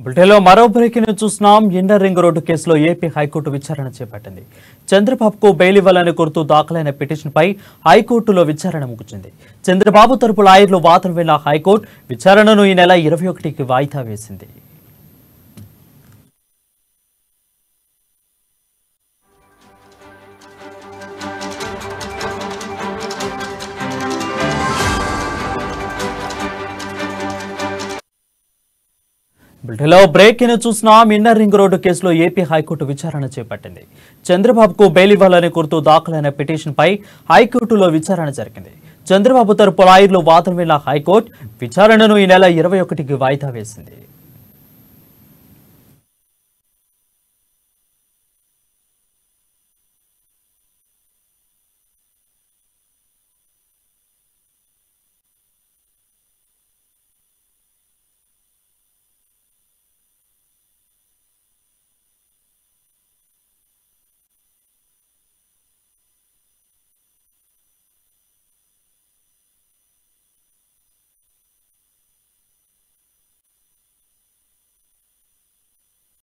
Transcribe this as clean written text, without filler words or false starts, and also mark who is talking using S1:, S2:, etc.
S1: బులెటిన్లో మరో breaking news చూస్తున్నాం. ఇన్నర్ రింగ్ రోడ్డు కేసులో ఏపీ హైకోర్టు విచారణ చేపట్టింది. చంద్రబాబుకు బెయిల్ ఇవ్వాలని కోరుతూ దాఖలైన పిటిషన్పై హైకోర్టులో విచారణ ముగిసింది. చంద్రబాబు తరపు లాయర్లు వాదన విన్న హైకోర్టు విచారణను ఈ నెల 21కి వాయిదా వేసింది. బులెటిన్లో బ్రేకింగ్ చూస్తున్నాం. ఇన్నర్ రింగ్ రోడ్డు కేసులో ఏపీ హైకోర్టు విచారణ చేపట్టింది. చంద్రబాబుకు బెయిల్ ఇవ్వాలని కోరుతూ దాఖలైన పిటిషన్పై హైకోర్టులో విచారణ జరిగింది. చంద్రబాబు తరపు లాయర్లు వాదన విన్న హైకోర్టు విచారణను ఈ నెల 21కి వాయిదా వేసింది.